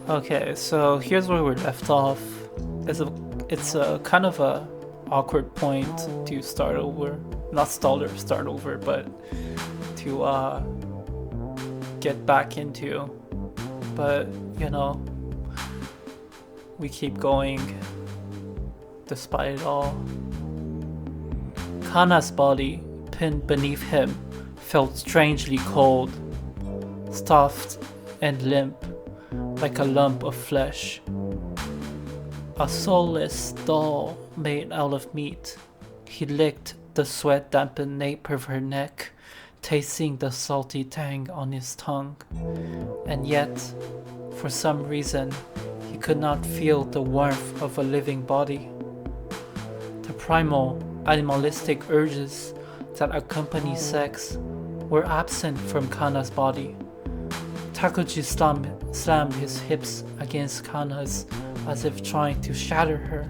Okay, so here's where we're left off. It's a kind of a awkward point to start over. Not start over, but to get back into. But you know, we keep going despite it all. Kana's body, pinned beneath him, felt strangely cold, stuffed and limp, like a lump of flesh. A soulless doll made out of meat. He licked the sweat-dampened nape of her neck, tasting the salty tang on his tongue. And yet, for some reason, he could not feel the warmth of a living body. The primal, animalistic urges that accompany sex were absent from Kana's body. Takuji slammed his hips against Kana's as if trying to shatter her.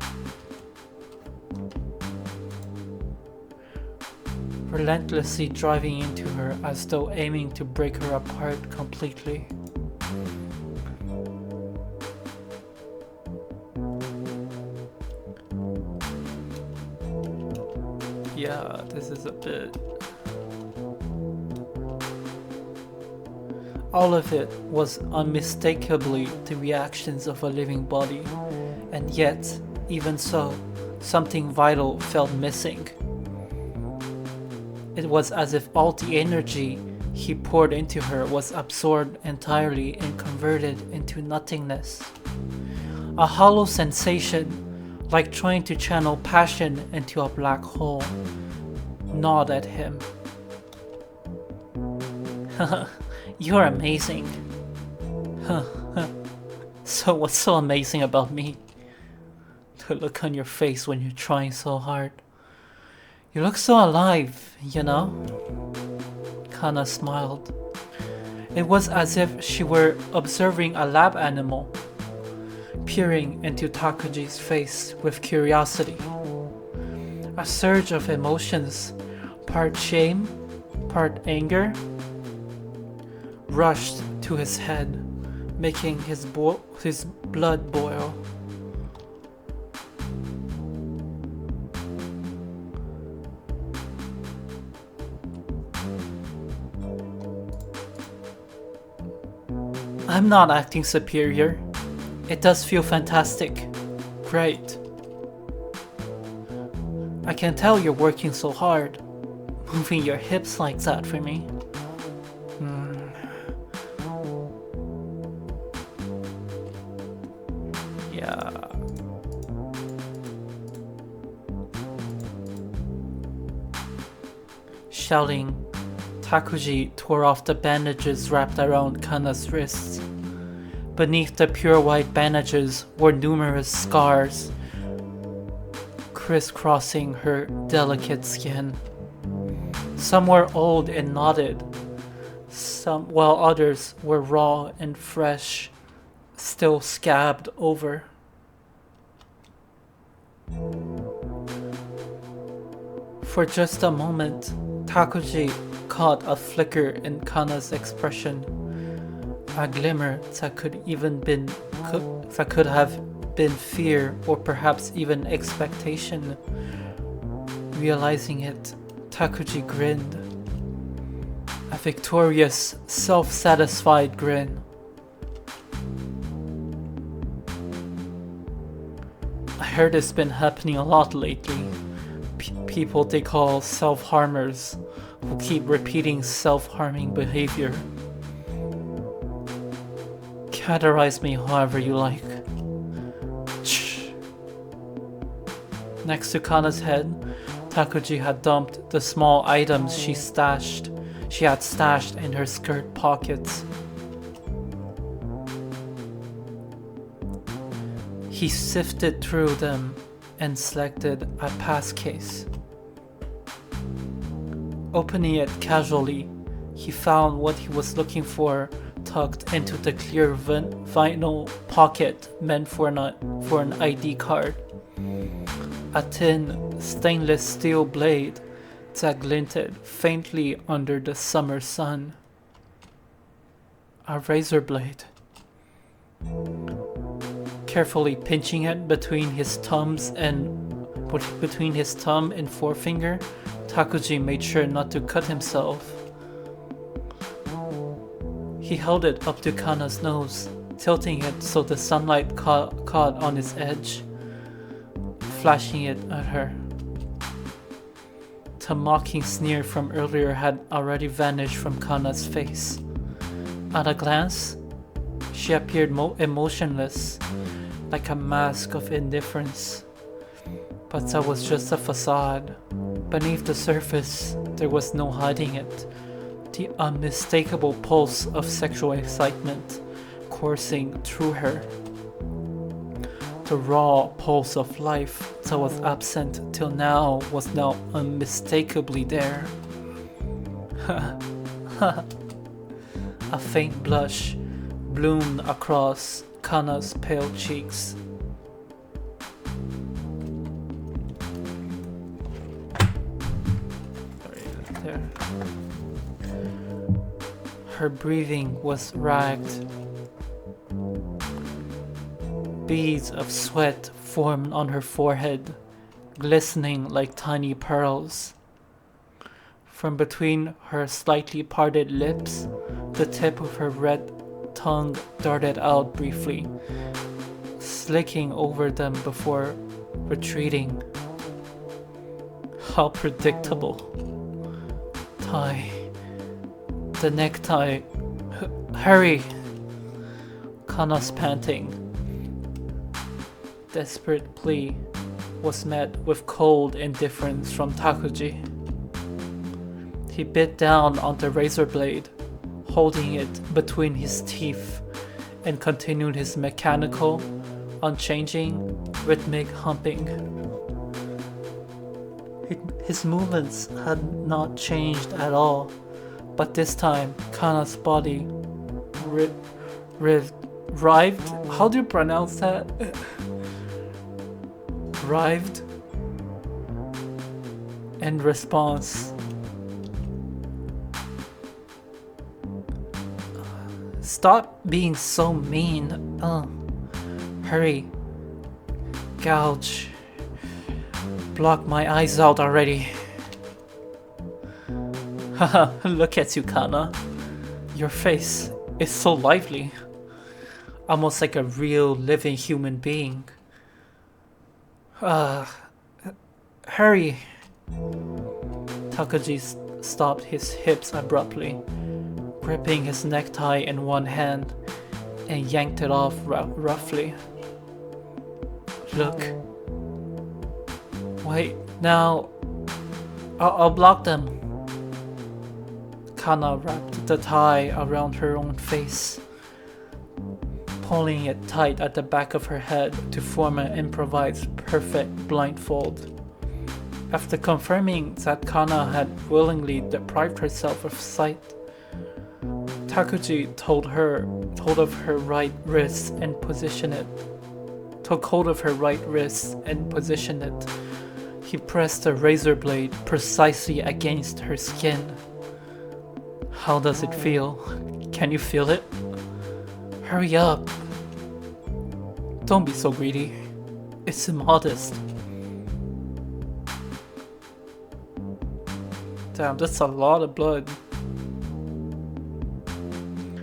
Relentlessly driving into her as though aiming to break her apart completely. Yeah, this is a bit... All of it was unmistakably the reactions of a living body, and yet, even so, something vital felt missing. It was as if all the energy he poured into her was absorbed entirely and converted into nothingness. A hollow sensation, like trying to channel passion into a black hole, gnawed at him. You're amazing. So what's so amazing about me? The look on your face when you're trying so hard. You look so alive, you know? Kana smiled. It was as if she were observing a lab animal, peering into Takuji's face with curiosity. A surge of emotions, part shame, part anger, rushed to his head, making his blood boil. I'm not acting superior. It does feel fantastic. Great. I can tell you're working so hard, moving your hips like that for me. Yeah. Shouting, Takuji tore off the bandages wrapped around Kana's wrists. Beneath the pure white bandages were numerous scars, crisscrossing her delicate skin. Some were old and knotted, while others were raw and fresh, still scabbed over. For just a moment, Takuji caught a flicker in Kana's expression, a glimmer that could have been fear or perhaps even expectation. Realizing it, Takuji grinned, a victorious, self-satisfied grin. I heard it's been happening a lot lately. People they call self-harmers who keep repeating self-harming behavior. Categorize me however you like. Shh. Next to Kana's head, Takuji had dumped the small items she had stashed in her skirt pockets. He sifted through them and selected a pass case. Opening it casually, he found what he was looking for tucked into the clear vinyl pocket meant for an ID card. A thin, stainless steel blade that glinted faintly under the summer sun. A razor blade. Carefully pinching it between his thumb and forefinger, Takuji made sure not to cut himself. He held it up to Kana's nose, tilting it so the sunlight caught on its edge, flashing it at her. The mocking sneer from earlier had already vanished from Kana's face. At a glance, she appeared emotionless, like a mask of indifference. But that was just a facade. Beneath the surface, there was no hiding it. The unmistakable pulse of sexual excitement coursing through her. The raw pulse of life that was absent till now was now unmistakably there. A faint blush bloomed across Kana's pale cheeks. There. Her breathing was ragged. Beads of sweat formed on her forehead, glistening like tiny pearls. From between her slightly parted lips, the tip of her red tongue darted out briefly, slicking over them before retreating. How predictable. Tie. The necktie. Hurry! Kana's panting, desperate plea was met with cold indifference from Takuji. He bit down on the razor blade, holding it between his teeth, and continued his mechanical, unchanging, rhythmic humping. His movements had not changed at all, but this time Kana's body writhed. How do you pronounce that? Writhed in response. Stop being so mean. Hurry. Gouge. Block my eyes out already. Haha, look at you, Kana. Your face is so lively. Almost like a real living human being. Hurry. Takuji stopped his hips abruptly, gripping his necktie in one hand and yanked it off roughly. Look. Wait, now I'll block them. Kana wrapped the tie around her own face, pulling it tight at the back of her head to form an improvised perfect blindfold. After confirming that Kana had willingly deprived herself of sight, Takuji took hold of her right wrist and positioned it. He pressed the razor blade precisely against her skin. How does it feel? Can you feel it? Hurry up. Don't be so greedy. It's immodest. Damn, that's a lot of blood.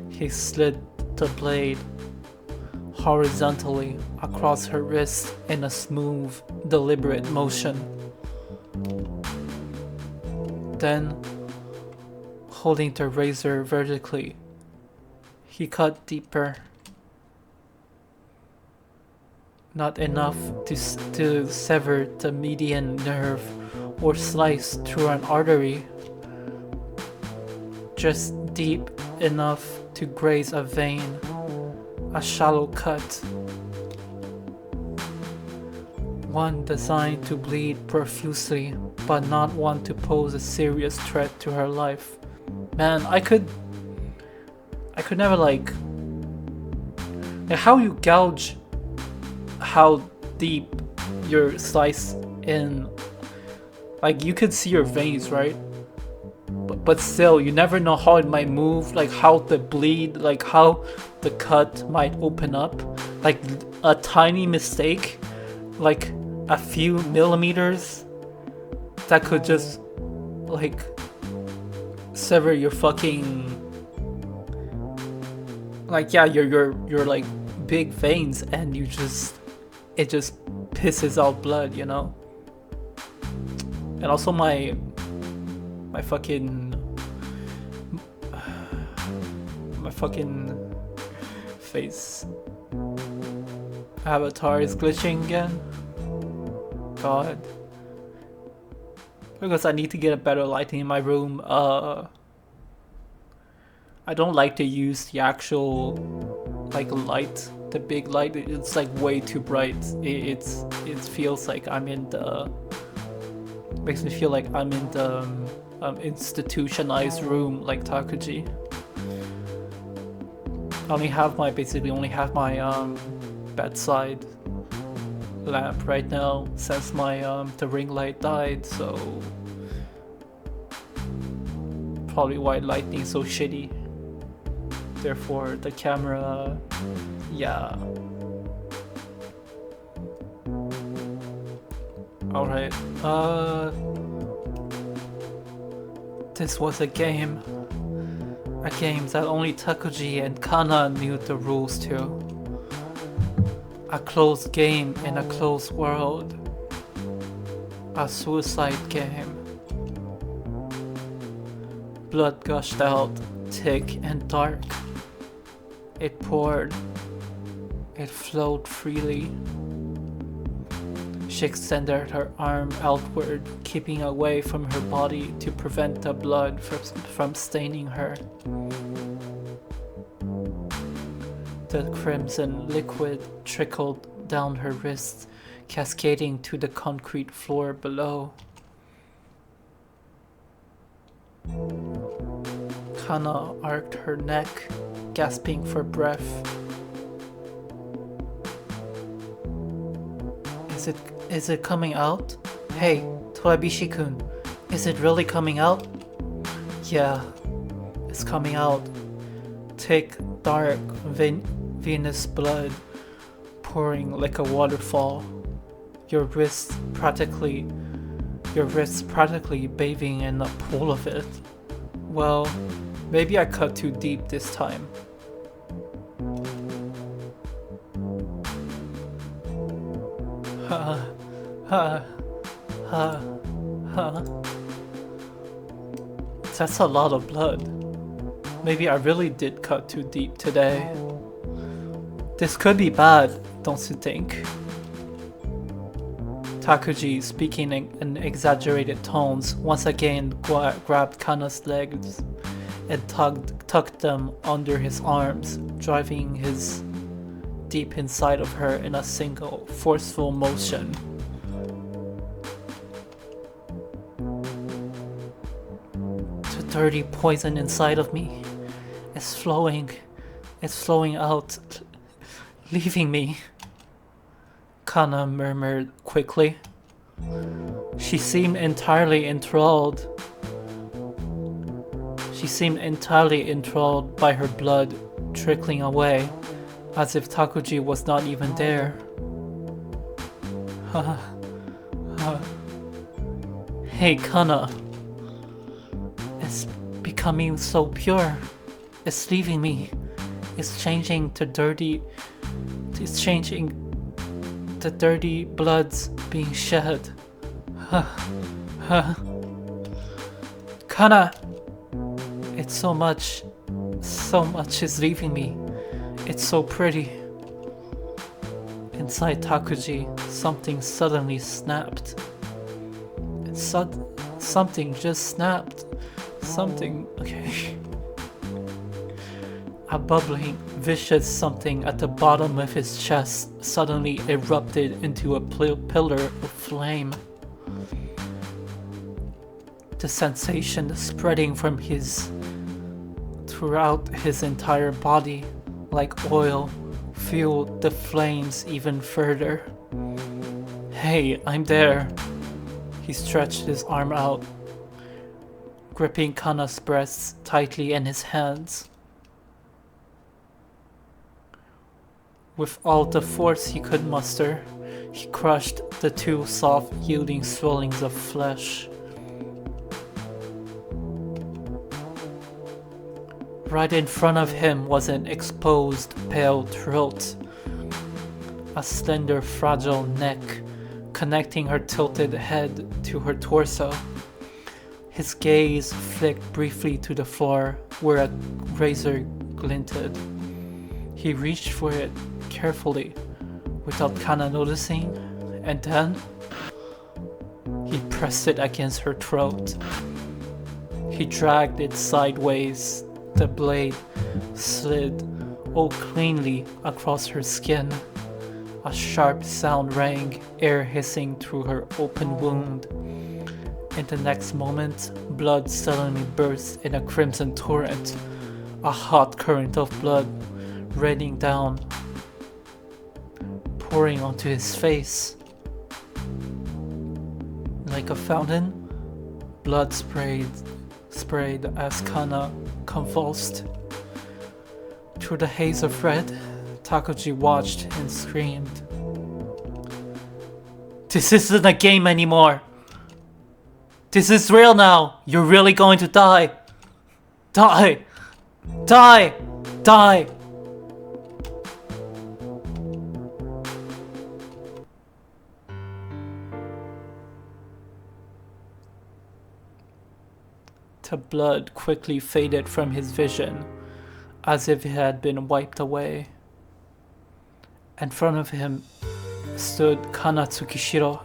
He slid the blade horizontally across her wrist in a smooth, deliberate motion. Then, holding the razor vertically, he cut deeper. Not enough to sever the median nerve or slice through an artery, just deep enough to graze a vein, a shallow cut. One designed to bleed profusely, but not one to pose a serious threat to her life. Man, I could never like how you gouge how deep your slice in, like you could see your veins, right? But still, you never know how it might move, like how the bleed, like how the cut might open up. like a tiny mistake, like a few millimeters, that could just like sever your fucking, like, yeah, your like big veins, and you just, it just pisses out blood, you know. And also my fucking face avatar is glitching again. God. Because I need to get a better lighting in my room. I don't like to use the actual like light, the big light. It's like way too bright. It feels like I'm in the, makes me feel like I'm in the institutionalized room like Takuji. I basically only have my bedside lamp right now since my the ring light died, so probably why lighting so shitty. Therefore the camera, yeah. Alright, this was a game that only Takuji and Kana knew the rules to. A closed game in a closed world. A suicide game. Blood gushed out, thick and dark. It poured. It flowed freely. She extended her arm outward, keeping away from her body to prevent the blood from staining her. The crimson liquid trickled down her wrists, cascading to the concrete floor below. Kana arched her neck, gasping for breath. Is it coming out? Hey, Torabishi-kun, is it really coming out? Yeah, it's coming out. Thick, dark, venous blood pouring like a waterfall. Your wrists practically bathing in a pool of it. Well, maybe I cut too deep this time. That's a lot of blood. Maybe I really did cut too deep today. This could be bad, don't you think? Takuji, speaking in exaggerated tones, once again grabbed Kana's legs and tucked them under his arms, driving his deep inside of her in a single, forceful motion. The dirty poison inside of me is flowing. It's flowing out, leaving me. Kana murmured quickly. She seemed entirely enthralled. By her blood trickling away, as if Takuji was not even there. Hey, Kana. It's becoming so pure. It's leaving me. It's changing the dirty blood's being shed. Kana! It's so much is leaving me. It's so pretty. Inside Takuji, something suddenly snapped. Something just snapped. Okay. A bubbling, vicious something at the bottom of his chest suddenly erupted into a pillar of flame. The sensation spreading throughout his entire body, like oil, fueled the flames even further. Hey, I'm there. He stretched his arm out, gripping Kana's breasts tightly in his hands. With all the force he could muster, he crushed the two soft, yielding swellings of flesh. Right in front of him was an exposed, pale throat, a slender, fragile neck connecting her tilted head to her torso. His gaze flicked briefly to the floor where a razor glinted. He reached for it carefully without Kana noticing, and then he pressed it against her throat. He dragged it sideways. The blade slid all cleanly across her skin. A sharp sound rang, air hissing through her open wound. In the next moment, blood suddenly burst in a crimson torrent, a hot current of blood raining down, pouring onto his face. Like a fountain, blood sprayed as Kana convulsed. Through the haze of red, Takuji watched and screamed. This isn't a game anymore! This is real now! You're really going to die! Die! Die! Die! The blood quickly faded from his vision, as if it had been wiped away. In front of him stood Kana Tsukishiro,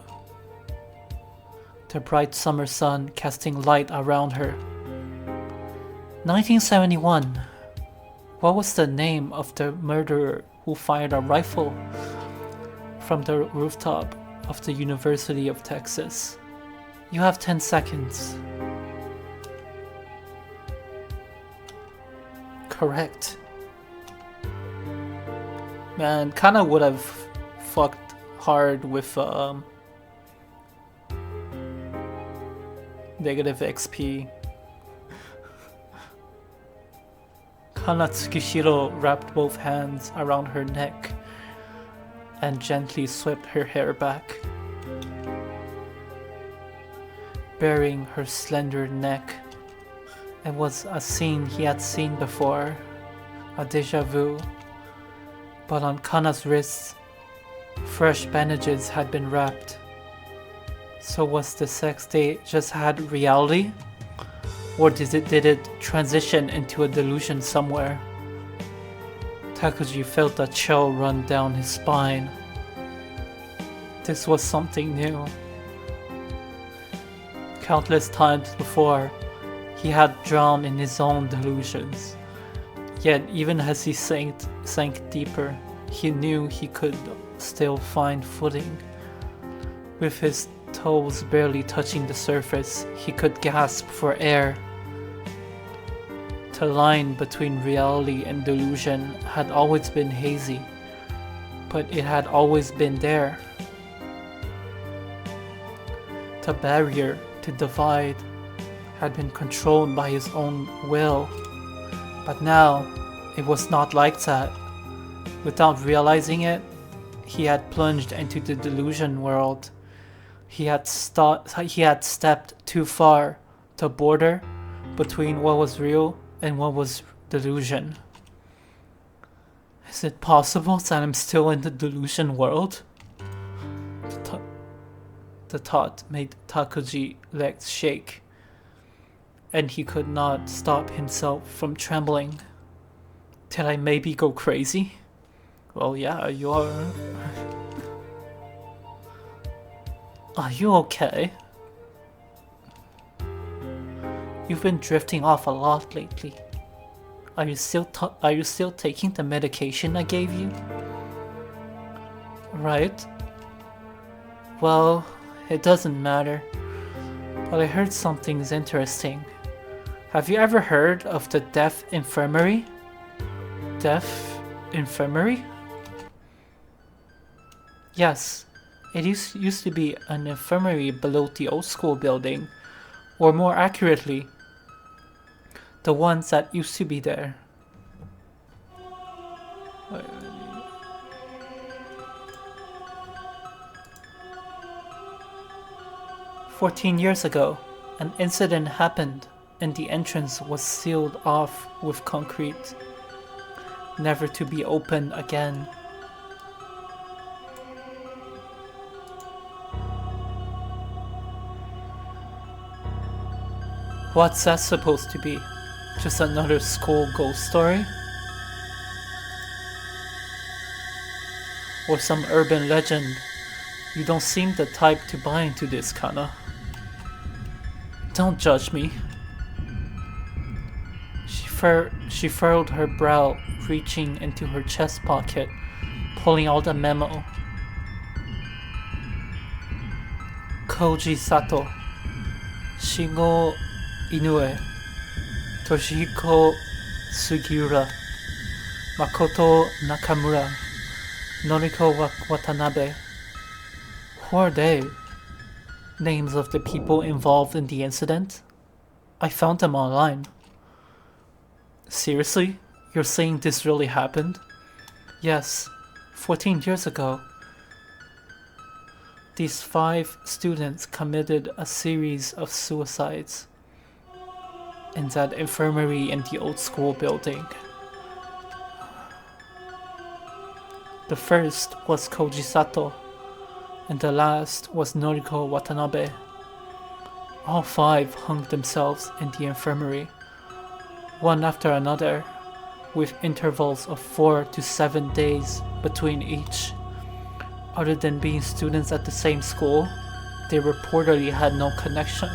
the bright summer sun casting light around her. 1971. What was the name of the murderer who fired a rifle from the rooftop of the University of Texas? You have 10 seconds. Correct. Man, Kana would have fucked hard with negative XP. Kana Tsukishiro wrapped both hands around her neck and gently swept her hair back, baring her slender neck. It was a scene he had seen before, a deja vu. But on Kana's wrists, fresh bandages had been wrapped. So was the sex they just had reality? Or did it transition into a delusion somewhere? Takuji felt a chill run down his spine. This was something new. Countless times before, he had drowned in his own delusions. Yet even as he sank deeper, he knew he could still find footing. With his toes barely touching the surface, he could gasp for air. The line between reality and delusion had always been hazy, but it had always been there. The barrier to divide had been controlled by his own will, but now it was not like that. Without realizing it, he had plunged into the delusion world. He had stepped too far, the border between what was real and what was delusion. Is it possible that I'm still in the delusion world? The thought made Takuji's legs shake, and he could not stop himself from trembling. Did I maybe go crazy? Well, yeah, you are. Are you okay? You've been drifting off a lot lately. Are you still taking the medication I gave you? Right. Well, it doesn't matter. But I heard something's interesting. Have you ever heard of the Deaf Infirmary? Deaf Infirmary? Yes, it used to be an infirmary below the old school building, or more accurately, the ones that used to be there. 14 years ago, an incident happened and the entrance was sealed off with concrete, never to be opened again. What's that supposed to be? Just another school ghost story? Or some urban legend? You don't seem the type to buy into this, Kana. Don't judge me. She furrowed her brow, reaching into her chest pocket, pulling out a memo. Koji Sato, Shingo Inoue, Toshihiko Sugiura, Makoto Nakamura, Noriko Watanabe. Who are they? Names of the people involved in the incident? I found them online. Seriously? You're saying this really happened? Yes, 14 years ago. These 5 students committed a series of suicides in that infirmary in the old school building. The first was Koji Sato, and the last was Noriko Watanabe. All 5 hung themselves in the infirmary, one after another, with intervals of 4 to 7 days between each. Other than being students at the same school, they reportedly had no connection.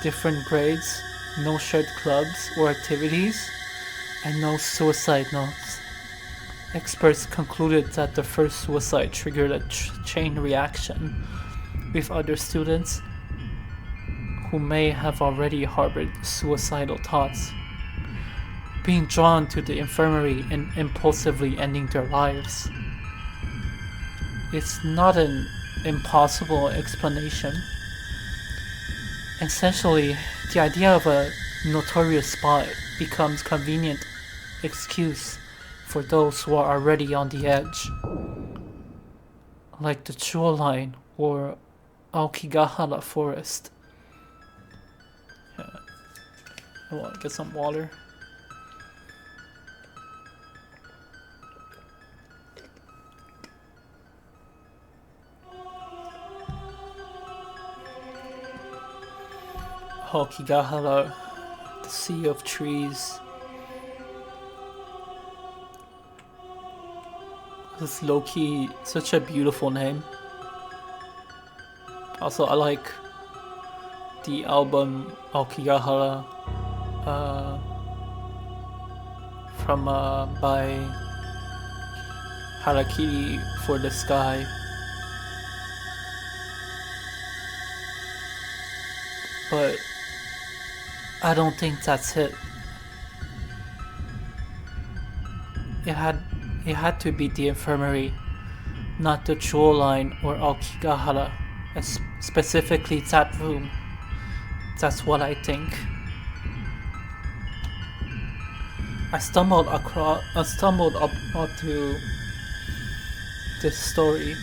Different grades, no shared clubs or activities, and no suicide notes. Experts concluded that the first suicide triggered a chain reaction with other students who may have already harbored suicidal thoughts, being drawn to the infirmary and impulsively ending their lives. It's not an impossible explanation. Essentially, the idea of a notorious spot becomes convenient excuse for those who are already on the edge, like the Chuo line or Aokigahara forest. I want to get some water. Aokigahara, the sea of trees. This is low-key such a beautiful name. Also, I like the album Aokigahara by Harakiri for the Sky. But I don't think that's it. It had to be the infirmary, not the Chuo line or Aokigahara, specifically that room. That's what I think. I stumbled up onto this story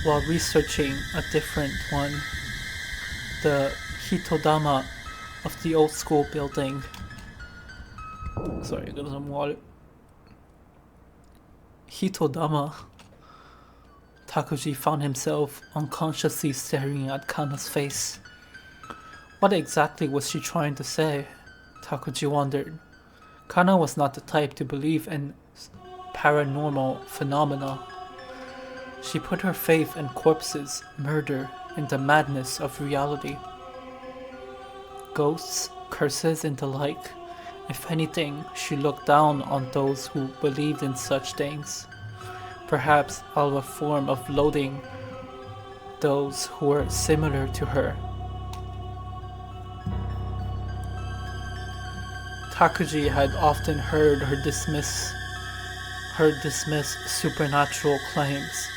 while researching a different one, the Hitodama of the old school building. Sorry, I got some water. Hitodama. Takuji found himself unconsciously staring at Kana's face. What exactly was she trying to say? Takuji wondered. Kana was not the type to believe in paranormal phenomena. She put her faith in corpses, murder, and the madness of reality. Ghosts, curses, and the like. If anything, she looked down on those who believed in such things, perhaps out of a form of loathing those who were similar to her. Takuji had often heard her dismiss supernatural claims,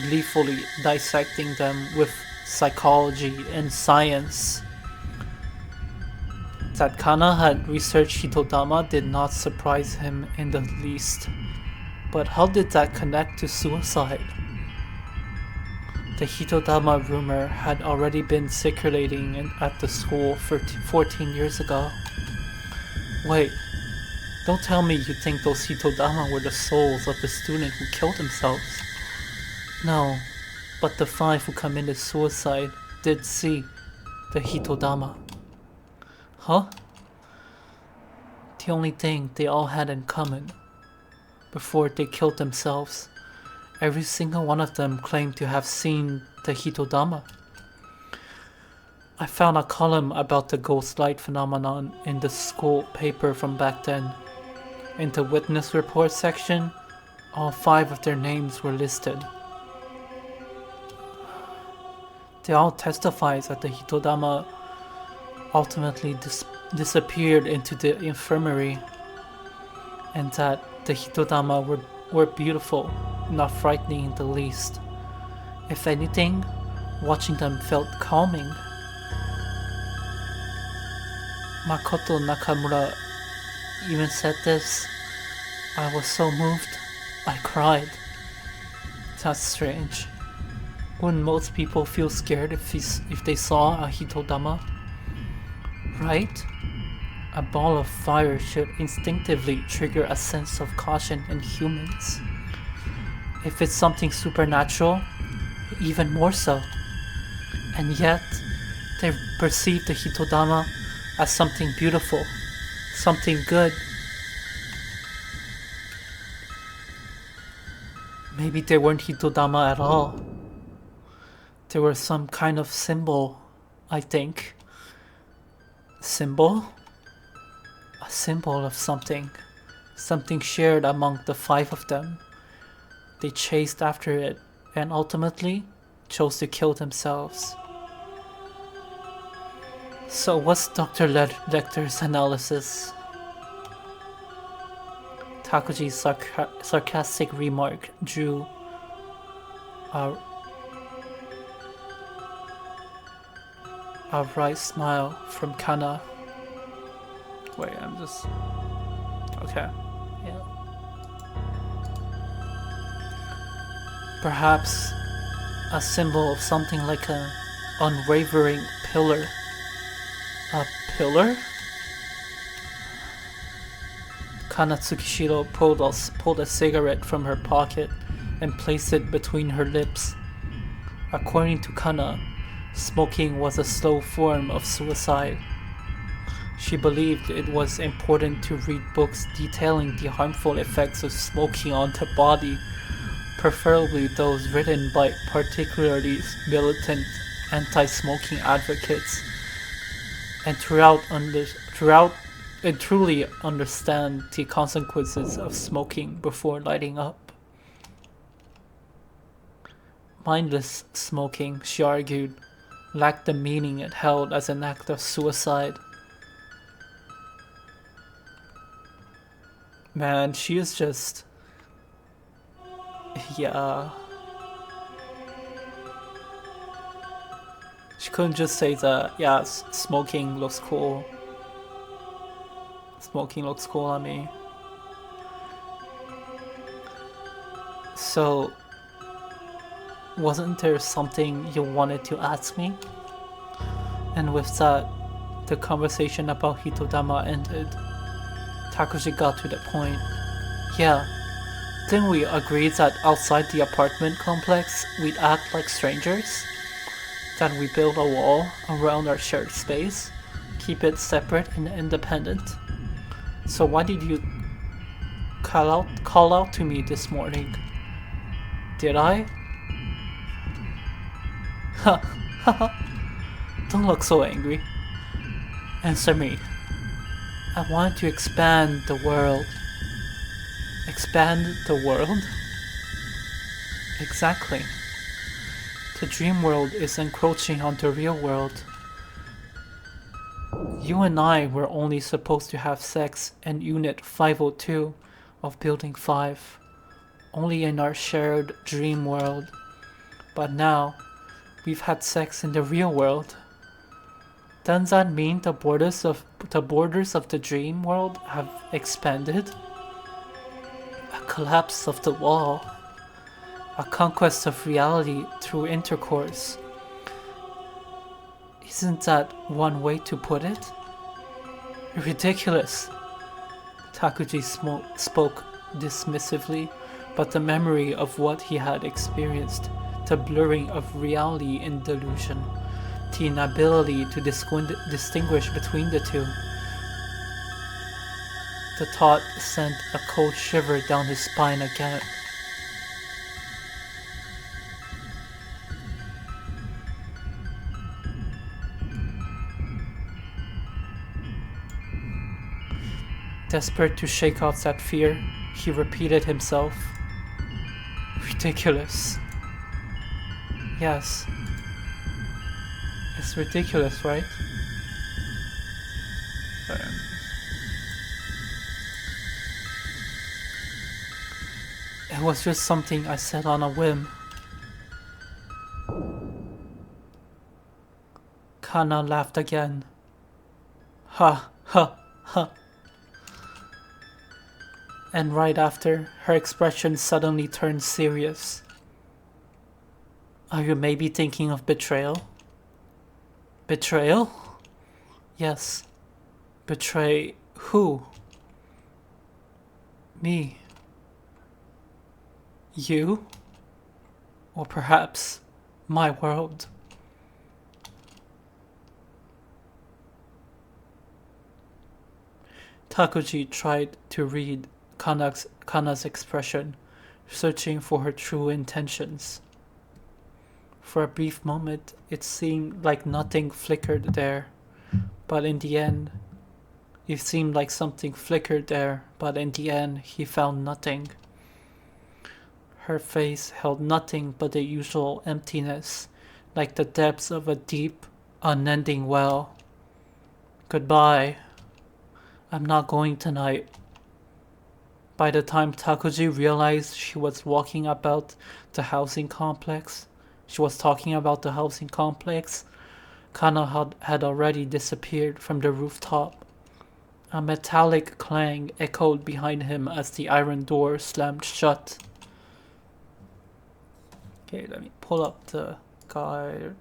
gleefully dissecting them with psychology and science. That Kana had researched Hitodama did not surprise him in the least. But how did that connect to suicide? The Hitodama rumor had already been circulating at the school 14 years ago. Wait, don't tell me you think those Hitodama were the souls of the student who killed themselves. No, but the 5 who committed suicide did see the Hitodama. Huh? The only thing they all had in common, before they killed themselves, every single one of them claimed to have seen the Hitodama. I found a column about the ghost light phenomenon in the school paper from back then. In the witness report section, all 5 of their names were listed. They all testified that the Hitodama ultimately disappeared into the infirmary, and that the Hitodama were beautiful, not frightening in the least. If anything, watching them felt calming. Makoto Nakamura even said this. I was so moved, I cried. That's strange. Wouldn't most people feel scared if they saw a Hitodama? Right? A ball of fire should instinctively trigger a sense of caution in humans. If it's something supernatural, even more so. And yet, they perceive the Hitodama as something beautiful, something good. Maybe they weren't Hitodama at all. They were some kind of symbol, I think. Symbol? A symbol of something. Something shared among the 5 of them. They chased after it and ultimately chose to kill themselves. So what's Dr. Lecter's analysis? Takuji's sarcastic remark drew a wry smile from Kana. Wait, I'm just... Okay, yeah. Perhaps a symbol of something like an unwavering pillar. A pillar? Kana Tsukishiro pulled a cigarette from her pocket and placed it between her lips. According to Kana, smoking was a slow form of suicide. She believed it was important to read books detailing the harmful effects of smoking on the body, preferably those written by particularly militant anti-smoking advocates, and truly understand the consequences of smoking before lighting up. Mindless smoking, she argued, lacked the meaning it held as an act of suicide. Man, she is just... yeah. She couldn't just say that, yeah, smoking looks cool. Smoking looks cool on me. So, wasn't there something you wanted to ask me? And with that, the conversation about Hitodama ended. Takuji got to the point. Yeah, didn't we agree that outside the apartment complex we'd act like strangers? That we build a wall around our shared space, keep it separate and independent? So why did you call out to me this morning? Did I? Ha ha ha. Don't look so angry. Answer me. I want to expand the world. Expand the world? Exactly. The dream world is encroaching on the real world. You and I were only supposed to have sex in Unit 502 of Building 5, only in our shared dream world. But now, we've had sex in the real world. Does that mean the borders of the dream world have expanded? A collapse of the wall. A conquest of reality through intercourse. Isn't that one way to put it? Ridiculous. Takuji spoke dismissively, but the memory of what he had experienced, the blurring of reality in delusion, the inability to distinguish between the two. The thought sent a cold shiver down his spine again. Desperate to shake off that fear, he repeated himself. Ridiculous. Yes. It's ridiculous, right? It was just something I said on a whim. Kana laughed again. Ha, ha, ha. And right after, her expression suddenly turned serious. Are you maybe thinking of betrayal? Betrayal? Yes. Betray who? Me. You? Or perhaps my world? Takuji tried to read Kana's expression, searching for her true intentions. For a brief moment, it seemed like nothing flickered there, but in the end, he found nothing. Her face held nothing but the usual emptiness, like the depths of a deep, unending well. Goodbye. I'm not going tonight. By the time Takuji realized she was talking about the housing complex, Kana had already disappeared from the rooftop. A metallic clang echoed behind him as the iron door slammed shut. Okay, let me pull up the guide.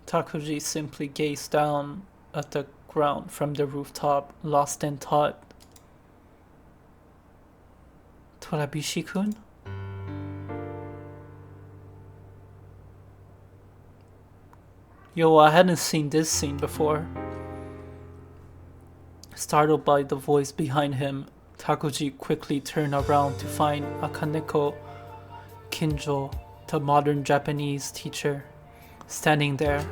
Takuji simply gazed down at the ground from the rooftop, lost in thought. Torabishi-kun? Yo, I hadn't seen this scene before. Startled by the voice behind him, Takuji quickly turned around to find Akaneko Kinjo, the modern Japanese teacher, standing there.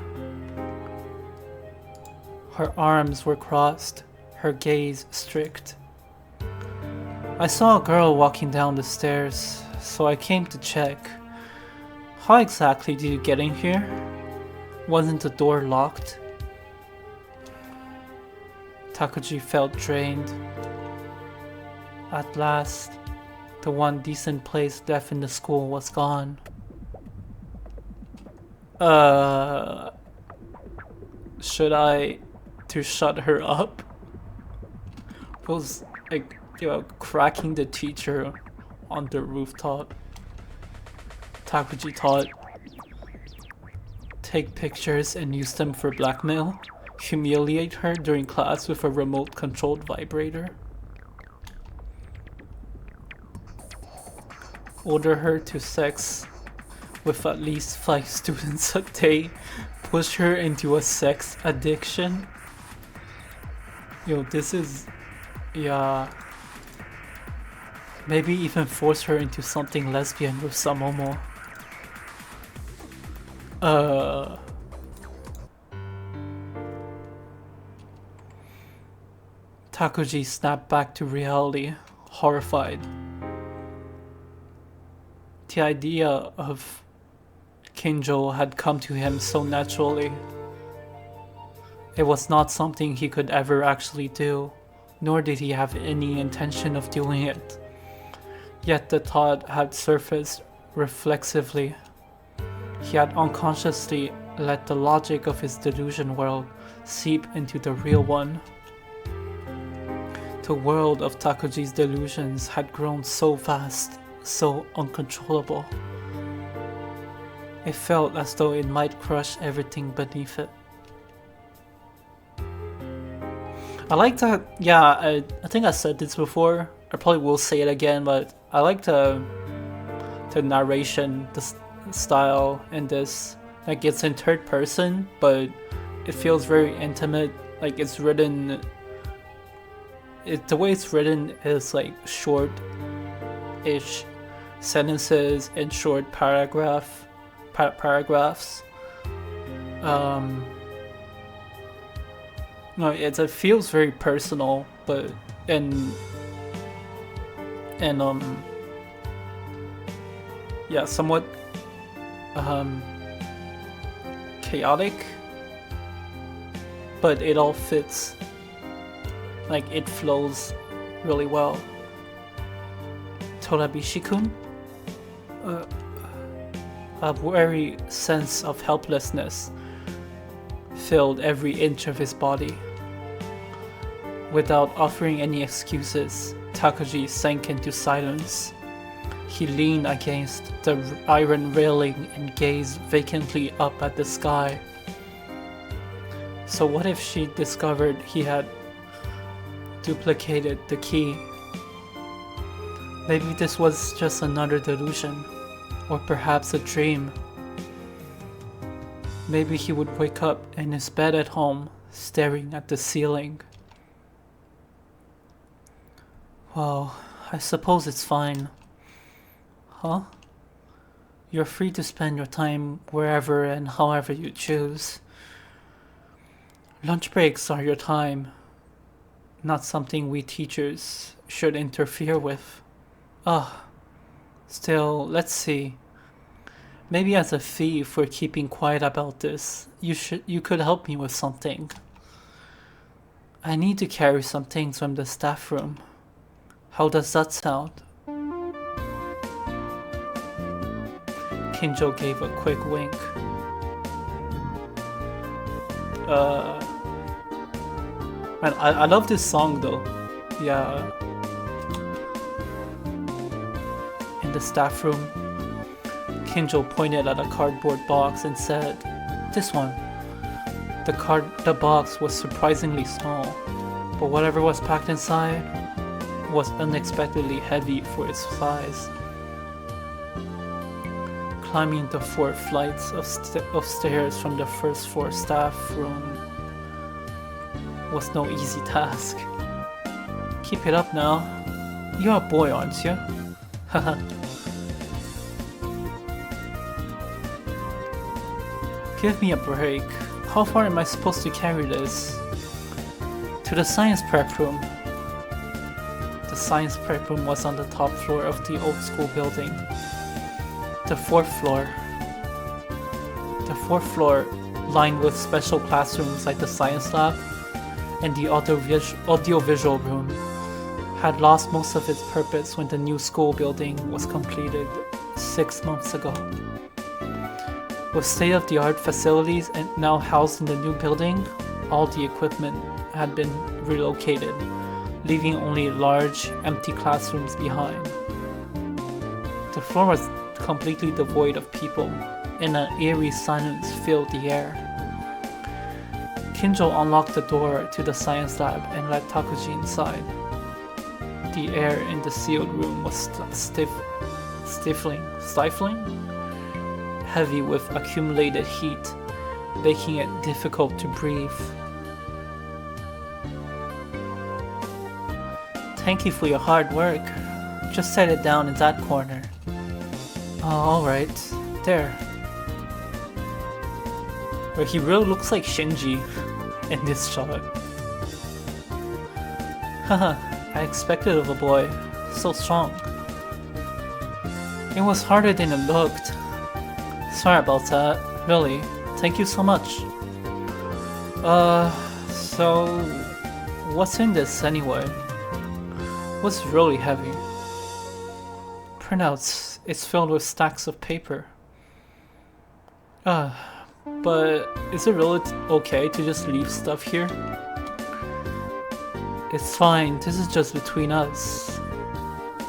Her arms were crossed, her gaze strict. I saw a girl walking down the stairs, so I came to check. How exactly did you get in here? Wasn't the door locked? Takuji felt drained. At last, the one decent place left in the school was gone. Should I to shut her up? Was like, cracking the teacher on the rooftop. Takuji thought. Take pictures and use them for blackmail? Humiliate her during class with a remote-controlled vibrator? Order her to sex with at least 5 students a day? Push her into a sex addiction? Yo, this is... yeah... Maybe even force her into something lesbian with Samomo. Uh... Takuji snapped back to reality, horrified. The idea of Kinjo had come to him so naturally. It was not something he could ever actually do, nor did he have any intention of doing it. Yet the thought had surfaced reflexively. He had unconsciously let the logic of his delusion world seep into the real one. The world of Takuji's delusions had grown so vast, so uncontrollable. It felt as though it might crush everything beneath it. I like that, yeah, I think I said this before. I probably will say it again, but I like the narration, the style in this. Like, it's in third person, but it feels very intimate. Like, it's written... the way it's written is like short-ish sentences and short paragraphs. No, it feels very personal, but and yeah, somewhat chaotic, but it all fits. Like, it flows really well. Torabishi-kun? A weary sense of helplessness filled every inch of his body. Without offering any excuses, Takuji sank into silence. He leaned against the iron railing and gazed vacantly up at the sky. So what if she discovered he had duplicated the key? Maybe this was just another delusion, or perhaps a dream. Maybe he would wake up in his bed at home, staring at the ceiling. Well, I suppose it's fine. Huh? You're free to spend your time wherever and however you choose. Lunch breaks are your time, not something we teachers should interfere with. Still, let's see. Maybe as a fee for keeping quiet about this, you could help me with something. I need to carry some things from the staff room. How does that sound? Kinjo gave a quick wink. Man, I love this song though. Yeah. In the staff room, Kinjo pointed at a cardboard box and said, "This one." The box was surprisingly small, but whatever was packed inside was unexpectedly heavy for its size. Climbing the 4 flights of stairs from the first floor staff room was no easy task. Keep it up now. You're a boy, aren't you? Haha. Give me a break. How far am I supposed to carry this? To the science prep room. The science prep room was on the top floor of the old school building. The fourth floor, lined with special classrooms like the science lab and the audiovisual room, had lost most of its purpose when the new school building was completed 6 months ago. With state-of-the-art facilities and now housed in the new building, all the equipment had been relocated, leaving only large, empty classrooms behind. The floor was completely devoid of people, and an eerie silence filled the air. Kinjo unlocked the door to the science lab and let Takuji inside. The air in the sealed room was stifling, heavy with accumulated heat, making it difficult to breathe. Thank you for your hard work. Just set it down in that corner. Oh, alright. There. Where he really looks like Shinji in this shot. Haha, I expected of a boy. So strong. It was harder than it looked. Sorry about that. Really. Thank you so much. So... what's in this anyway? What's really heavy? Printouts. It's filled with stacks of paper. But is it really okay to just leave stuff here? It's fine, this is just between us.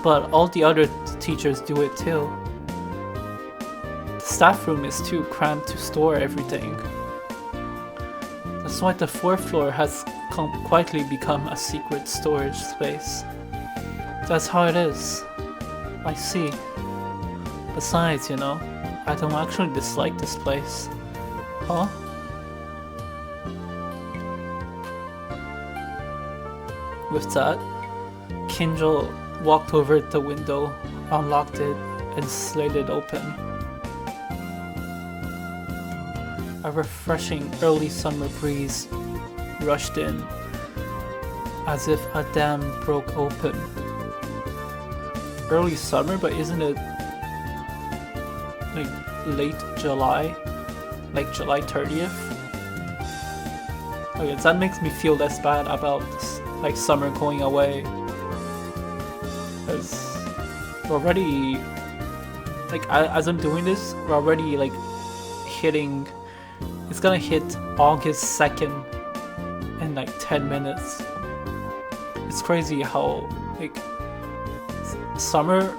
But all the other teachers do it too. The staff room is too cramped to store everything. That's why the fourth floor has quietly become a secret storage space. That's how it is. I see. Besides, you know, I don't actually dislike this place. Huh? With that, Kinjo walked over to the window, unlocked it, and slid it open. A refreshing early summer breeze rushed in, as if a dam broke open. Early summer, but isn't it like late July? Like July 30th? Okay, that makes me feel less bad about like summer going away. Because we're already, like as I'm doing this, we're already like hitting, it's gonna hit August 2nd in like 10 minutes. It's crazy how like summer,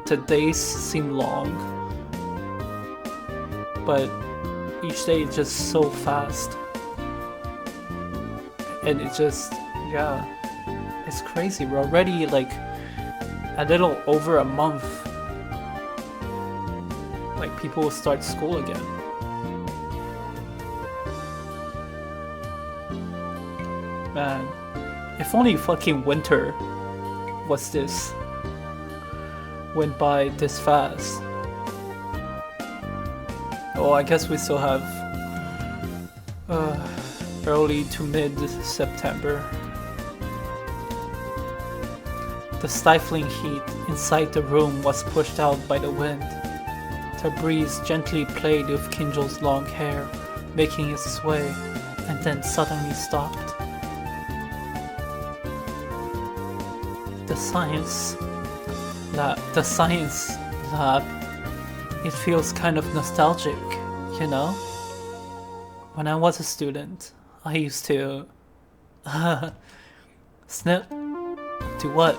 the days seem long, but each day is just so fast. And it just, yeah, it's crazy. We're already like a little over a month. Like people will start school again. Man, if only fucking winter was this, went by this fast. Oh, I guess we still have early to mid-September. The stifling heat inside the room was pushed out by the wind. The breeze gently played with Kinjo's long hair, making it sway, and then suddenly stopped. The science lab, it feels kind of nostalgic, you know? When I was a student, I used to... Snip? Do what?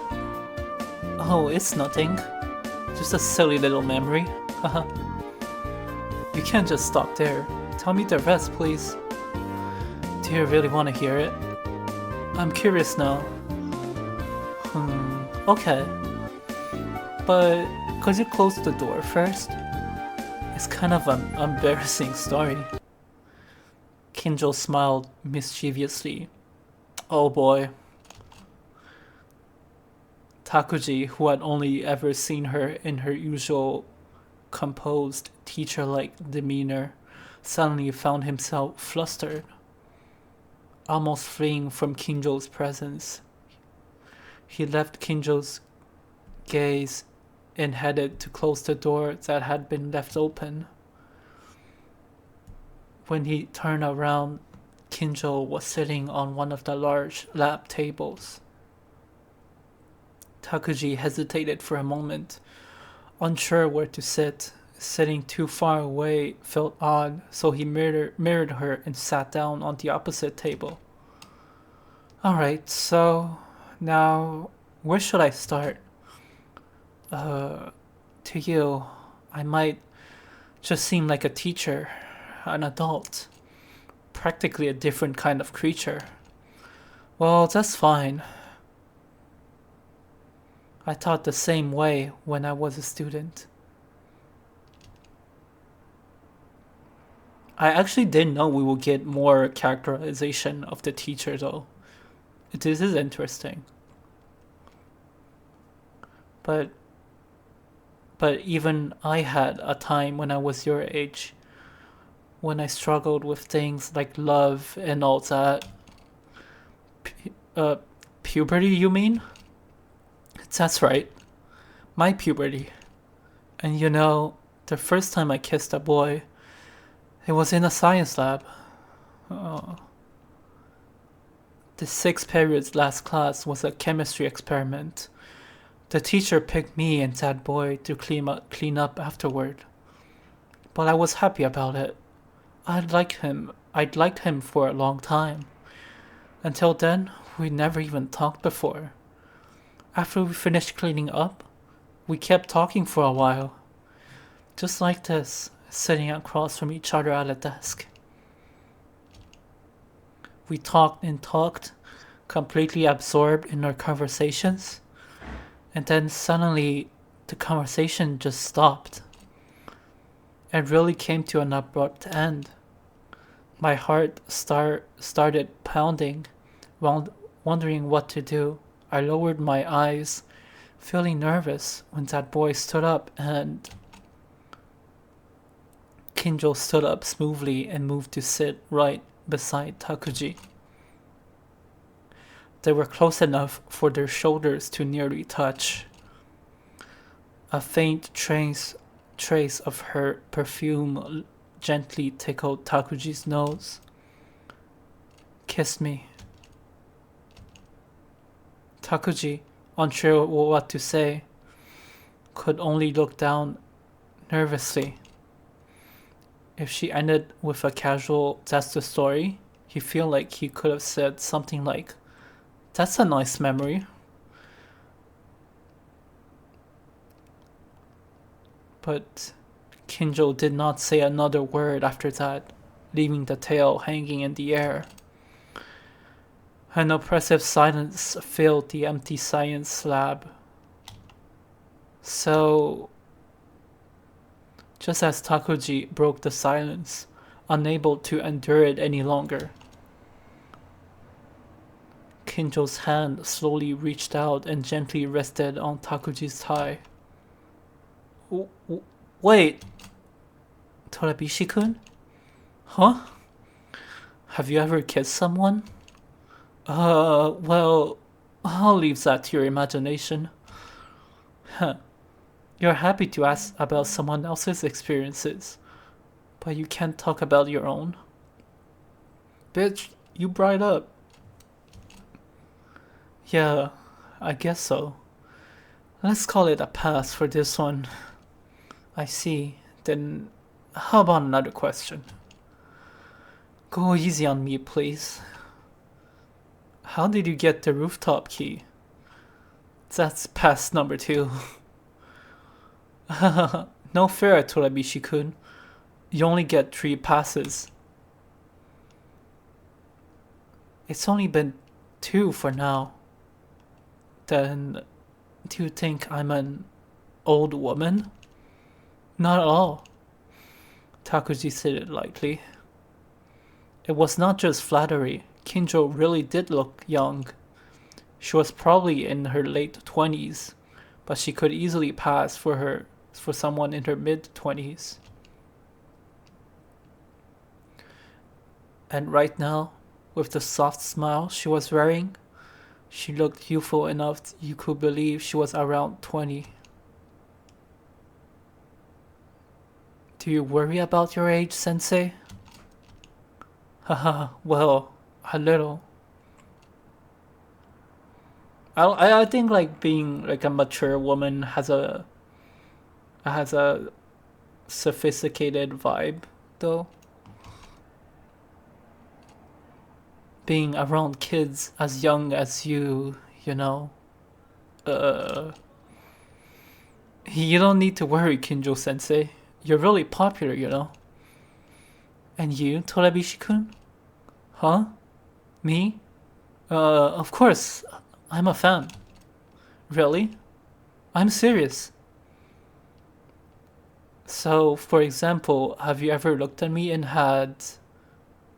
Oh, it's nothing. Just a silly little memory. You can't just stop there. Tell me the rest, please. Do you really want to hear it? I'm curious now. Okay. But could you close the door first? It's kind of an embarrassing story. Kinjo smiled mischievously. Oh boy. Takuji, who had only ever seen her in her usual composed, teacher-like demeanor, suddenly found himself flustered, almost fleeing from Kinjo's presence. He left Kinjo's gaze and headed to close the door that had been left open. When he turned around, Kinjo was sitting on one of the large lab tables. Takuji hesitated for a moment, unsure where to sit. Sitting too far away felt odd, so he mirrored her and sat down on the opposite table. Alright, so now where should I start? To you, I might just seem like a teacher, an adult, practically a different kind of creature. Well, that's fine. I thought the same way when I was a student. I actually didn't know we would get more characterization of the teacher though. This is interesting. But even I had a time when I was your age when I struggled with things like love and all that. Puberty, you mean? That's right. My puberty. And the first time I kissed a boy, it was in a science lab. Oh. The 6 periods last class was a chemistry experiment. The teacher picked me and that boy to clean up afterward. But I was happy about it. I'd liked him for a long time. Until then, we never even talked before. After we finished cleaning up, we kept talking for a while. Just like this, sitting across from each other at a desk. We talked and talked, completely absorbed in our conversations, and then suddenly the conversation just stopped. It really came to an abrupt end. My heart started pounding, wondering what to do. I lowered my eyes, feeling nervous when that boy stood up and Kinjo stood up smoothly and moved to sit right beside Takuji. They were close enough for their shoulders to nearly touch. A faint trace of her perfume gently tickled Takuji's nose. Kiss me. Takuji, unsure what to say, could only look down nervously. If she ended with a casual "that's the story," he feel like he could have said something like, "That's a nice memory." But Kinjo did not say another word after that, leaving the tail hanging in the air. An oppressive silence filled the empty science lab. So, just as Takuji broke the silence, unable to endure it any longer, Kinjo's hand slowly reached out and gently rested on Takuji's thigh. Wait, Torabishi-kun? Huh? Have you ever kissed someone? Well, I'll leave that to your imagination. Huh. You're happy to ask about someone else's experiences, but you can't talk about your own. Bitch, you brought up. Yeah, I guess so. Let's call it a pass for this one. I see. Then how about another question? Go easy on me, please. How did you get the rooftop key? That's pass number 2. No fair, Torabishi-kun. You only get 3 passes. It's only been 2 for now. Then, do you think I'm an old woman? Not at all. Takuji said it lightly. It was not just flattery. Kinjo really did look young. She was probably in her late 20s, but she could easily pass for someone in her mid-20s. And right now, with the soft smile she was wearing, she looked youthful enough you could believe she was around 20. Do you worry about your age, sensei? Haha, well, a little. I think like being like a mature woman has a sophisticated vibe though. Being around kids as young as you know. You don't need to worry, Kinjo sensei. You're really popular, you know. And you, Torabishi-kun? Huh? Me? Of course. I'm a fan. Really? I'm serious. So, for example, have you ever looked at me and had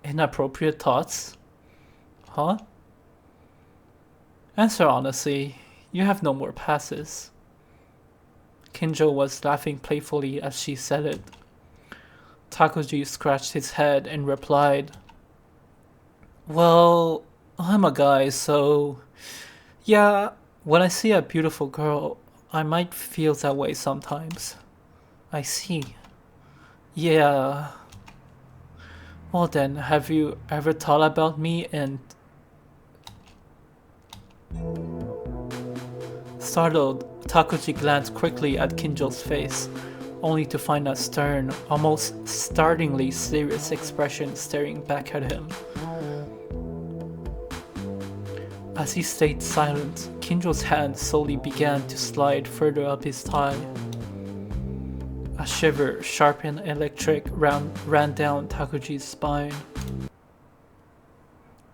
inappropriate thoughts? Huh? Answer honestly. You have no more passes. Kinjo was laughing playfully as she said it. Takuji scratched his head and replied, "Well, I'm a guy, so yeah, when I see a beautiful girl, I might feel that way sometimes." "I see. Yeah. Well then, have you ever thought about me and..." Startled, Takuji glanced quickly at Kinjo's face, only to find a stern, almost startlingly serious expression staring back at him. As he stayed silent, Kinjo's hand slowly began to slide further up his thigh. A shiver, sharp and electric, ran down Takuji's spine.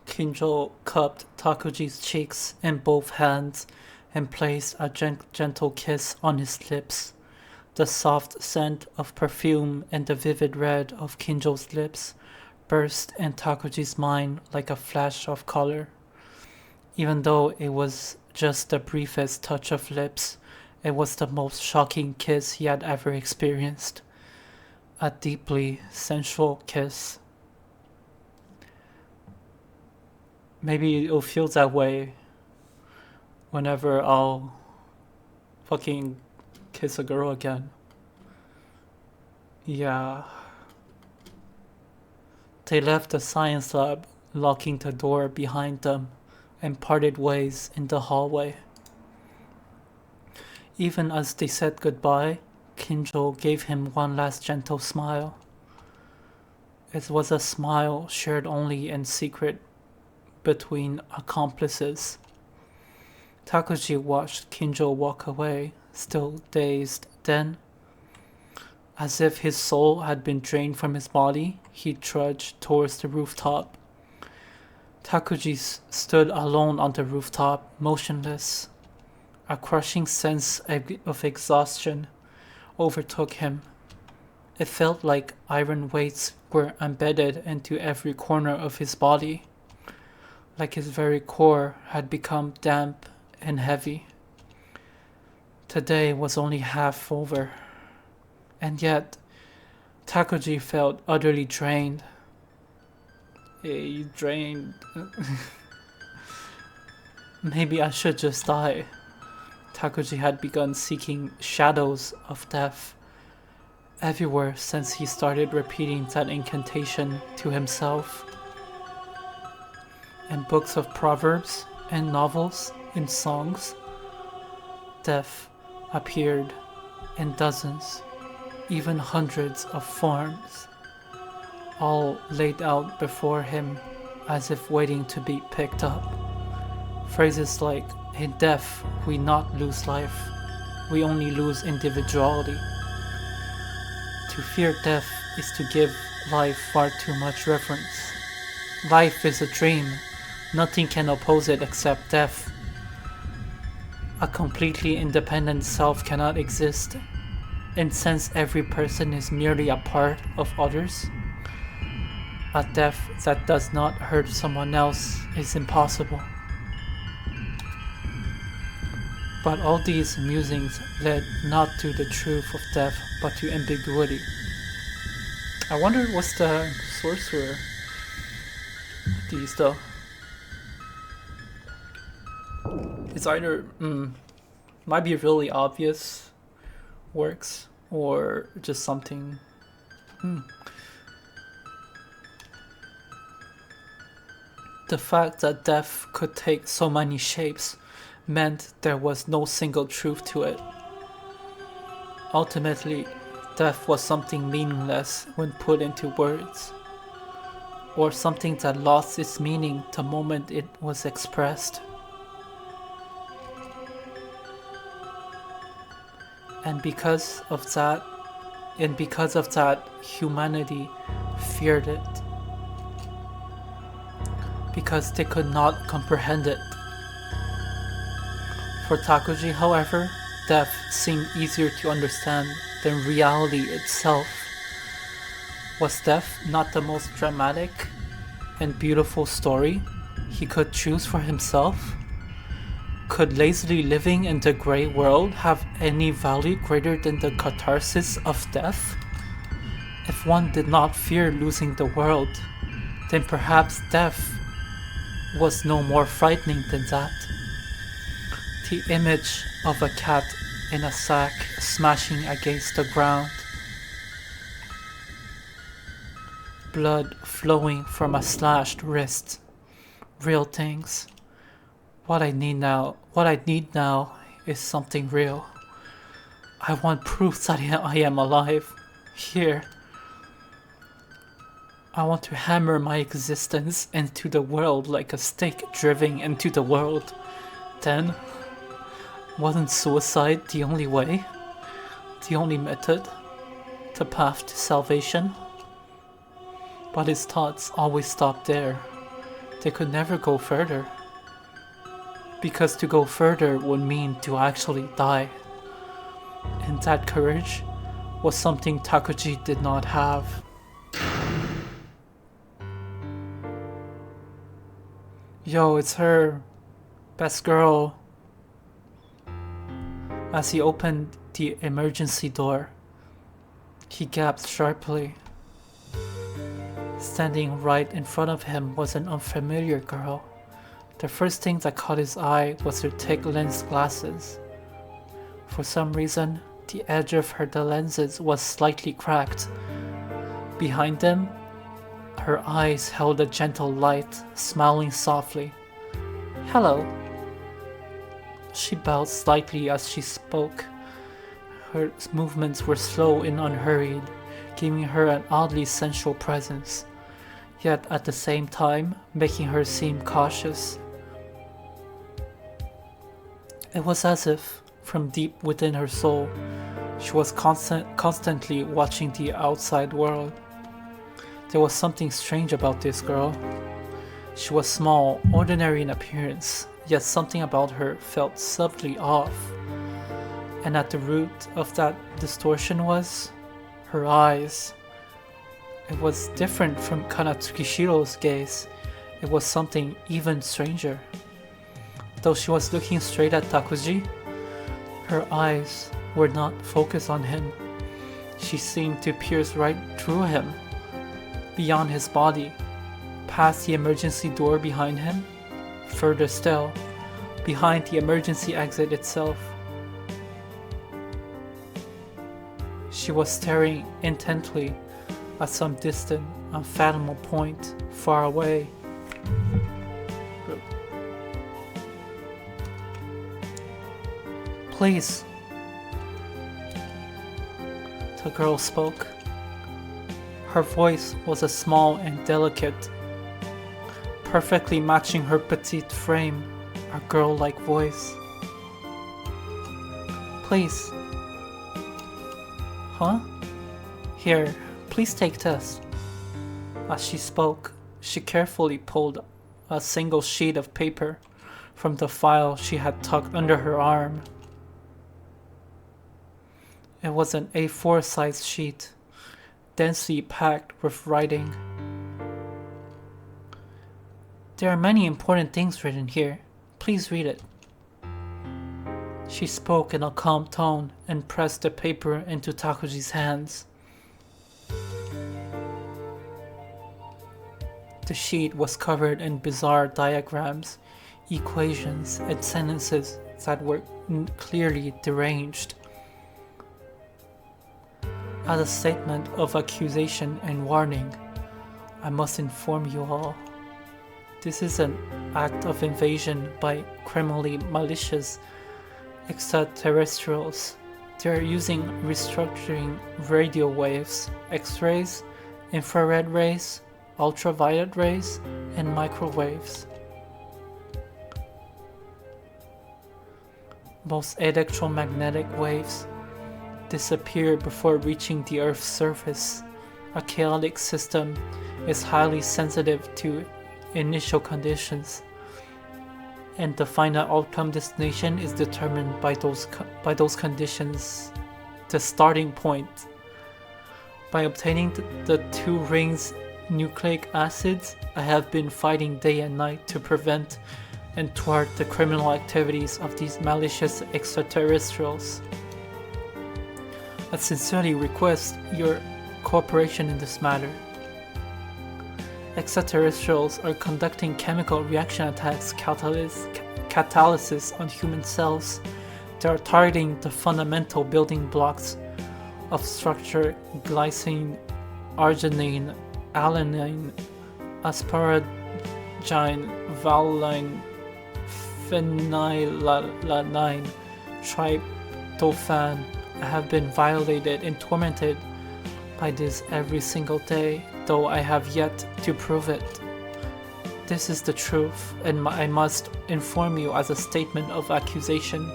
Kinjo cupped Takuji's cheeks in both hands and placed a gentle kiss on his lips. The soft scent of perfume and the vivid red of Kinjo's lips burst in Takuji's mind like a flash of color. Even though it was just the briefest touch of lips, it was the most shocking kiss he had ever experienced. A deeply sensual kiss. Maybe it'll feel that way whenever I'll fucking kiss a girl again. Yeah. They left the science lab, locking the door behind them, and parted ways in the hallway. Even as they said goodbye, Kinjo gave him one last gentle smile. It was a smile shared only in secret between accomplices. Takuji watched Kinjo walk away, still dazed. Then, as if his soul had been drained from his body, he trudged towards the rooftop. Takuji stood alone on the rooftop, motionless. A crushing sense of exhaustion overtook him. It felt like iron weights were embedded into every corner of his body, like his very core had become damp and heavy. Today was only half over, and yet Takuji felt utterly drained. Drained. Maybe I should just die. Takuji had begun seeking shadows of death everywhere since he started repeating that incantation to himself. In books of proverbs, in novels, in songs, death appeared in dozens, even hundreds of forms, all laid out before him as if waiting to be picked up. Phrases like, "In death, we not lose life, we only lose individuality. To fear death is to give life far too much reverence. Life is a dream, nothing can oppose it except death. A completely independent self cannot exist, and since every person is merely a part of others, a death that does not hurt someone else is impossible." But all these musings led not to the truth of death, but to ambiguity. I wonder what's the source for these though. It's either might be really obvious works or just something. The fact that death could take so many shapes meant there was no single truth to it. Ultimately, death was something meaningless when put into words, or something that lost its meaning the moment it was expressed. And because of that, humanity feared it, because they could not comprehend it. For Takuji, however, death seemed easier to understand than reality itself. Was death not the most dramatic and beautiful story he could choose for himself? Could lazily living in the grey world have any value greater than the catharsis of death? If one did not fear losing the world, then perhaps death was no more frightening than that. The image of a cat in a sack smashing against the ground, blood flowing from a slashed wrist. Real things. What I need now is something real. I want proof that I am alive. Here. I want to hammer my existence into the world like a stake driven into the world. Then, wasn't suicide the only way? The only method? The path to salvation? But his thoughts always stopped there. They could never go further. Because to go further would mean to actually die. And that courage was something Takuji did not have. Yo, it's her. Best girl. As he opened the emergency door, he gasped sharply. Standing right in front of him was an unfamiliar girl. The first thing that caught his eye was her thick lensed glasses. For some reason, the edge of the lenses was slightly cracked. Behind them, her eyes held a gentle light, smiling softly. Hello. She bowed slightly as she spoke. Her movements were slow and unhurried, giving her an oddly sensual presence, yet at the same time making her seem cautious. It was as if, from deep within her soul, she was constantly watching the outside world. There was something strange about this girl. She was small, ordinary in appearance, yet something about her felt subtly off. And at the root of that distortion was her eyes. It was different from Kanatsukishiro's gaze. It was something even stranger. Though she was looking straight at Takuji, her eyes were not focused on him. She seemed to pierce right through him, beyond his body, past the emergency door behind him, further still, behind the emergency exit itself. She was staring intently at some distant, unfathomable point far away. Please, the girl spoke. Her voice was a small and delicate, perfectly matching her petite frame, a girl-like voice. Please. Huh? Here, please take this. As she spoke, she carefully pulled a single sheet of paper from the file she had tucked under her arm. It was an A4 size sheet, densely packed with writing. There are many important things written here. Please read it. She spoke in a calm tone and pressed the paper into Takuji's hands. The sheet was covered in bizarre diagrams, equations, and sentences that were clearly deranged. As a statement of accusation and warning, I must inform you all. This is an act of invasion by criminally malicious extraterrestrials. They are using restructuring radio waves, X-rays, infrared rays, ultraviolet rays, and microwaves. Most electromagnetic waves disappear before reaching the Earth's surface. A chaotic system is highly sensitive to initial conditions, and the final outcome destination is determined by those conditions. The starting point. By obtaining the 2 rings nucleic acids, I have been fighting day and night to prevent and thwart the criminal activities of these malicious extraterrestrials. I sincerely request your cooperation in this matter. Extraterrestrials are conducting chemical reaction attacks catalysis on human cells. They are targeting the fundamental building blocks of structure: glycine, arginine, alanine, asparagine, valine, phenylalanine, tryptophan. I have been violated and tormented by this every single day, though I have yet to prove it. This is the truth, and I must inform you as a statement of accusation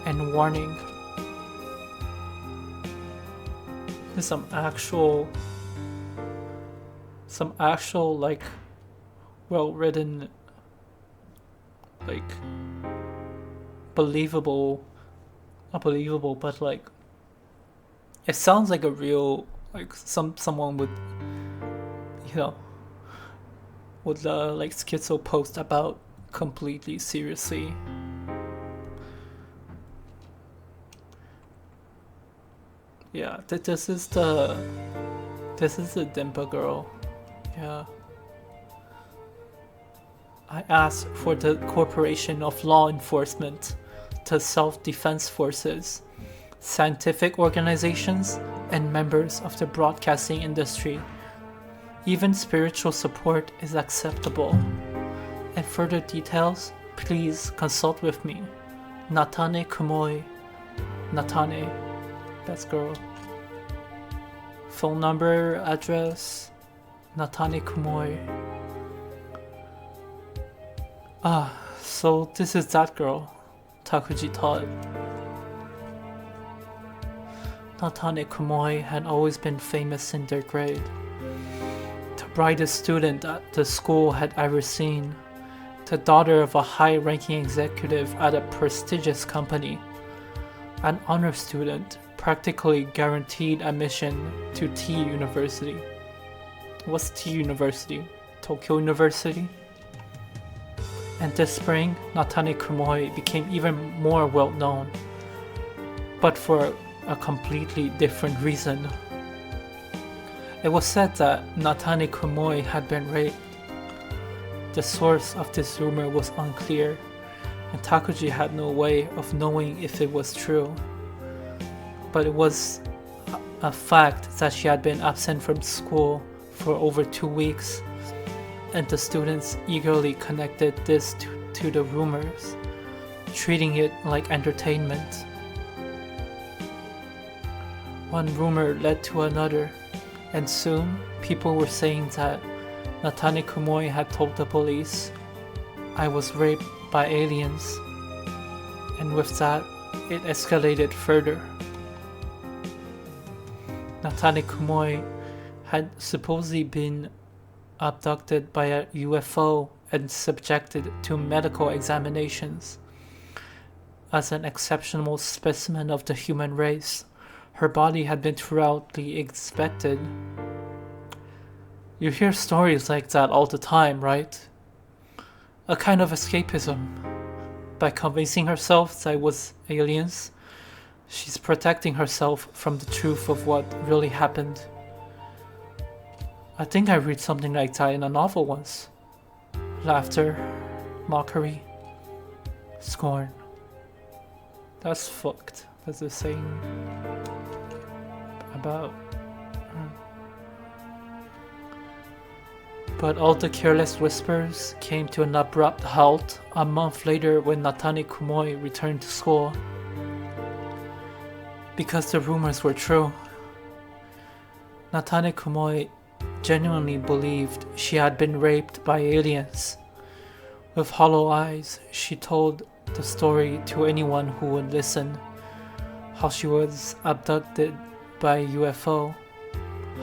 and warning. There's some actual like well written, like believable, not believable, but like it sounds like a real, like someone would, would like schizo post about completely seriously. Yeah, this is the Dimpa girl. Yeah. I asked for the cooperation of law enforcement, the self-defense forces, scientific organizations, and members of the broadcasting industry. Even spiritual support is acceptable. And further details, please consult with me. Natane Kumoi. Natane. That's girl. Phone number, address, Natane Kumoi. So this is that girl, Takuji taught. Natane Kumoi had always been famous in their grade. The brightest student that the school had ever seen. The daughter of a high-ranking executive at a prestigious company. An honor student, practically guaranteed admission to T University. What's T University? Tokyo University? And this spring, Natane Kumoi became even more well known, but for a completely different reason. It was said that Natane Kumoi had been raped. The source of this rumor was unclear, and Takuji had no way of knowing if it was true. But it was a fact that she had been absent from school for over 2 weeks, and the students eagerly connected this to the rumors, treating it like entertainment. One rumor led to another, and soon people were saying that Natane Kumoi had told the police, "I was raped by aliens," and with that, it escalated further. Natane Kumoi had supposedly been abducted by a UFO and subjected to medical examinations. As an exceptional specimen of the human race, her body had been thoroughly inspected. You hear stories like that all the time, right? A kind of escapism. By convincing herself that it was aliens, she's protecting herself from the truth of what really happened. I think I read something like that in a novel once. Laughter, mockery, scorn. That's fucked. That's the saying about. But all the careless whispers came to an abrupt halt a month later when Natane Kumoi returned to school. Because the rumors were true. Natane Kumoi genuinely believed she had been raped by aliens. With hollow eyes, she told the story to anyone who would listen. How she was abducted by a UFO,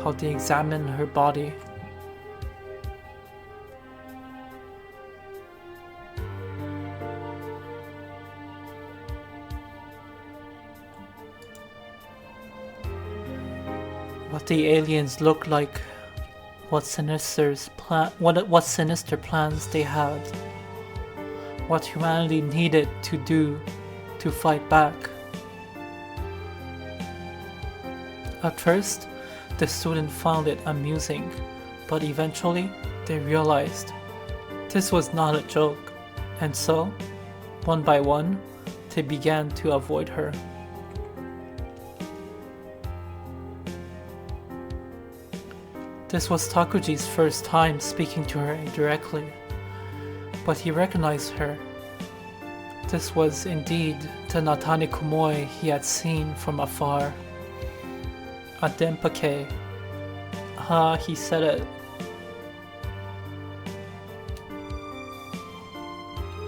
how they examined her body. What the aliens looked like, what sinister plans they had, what humanity needed to do to fight back. At first, The students found it amusing, but eventually they realized this was not a joke, and so, one by one, they began to avoid her. This was Takuji's first time speaking to her directly, but he recognized her. This was indeed the Natane Kumoi he had seen from afar. A denpake. He said it.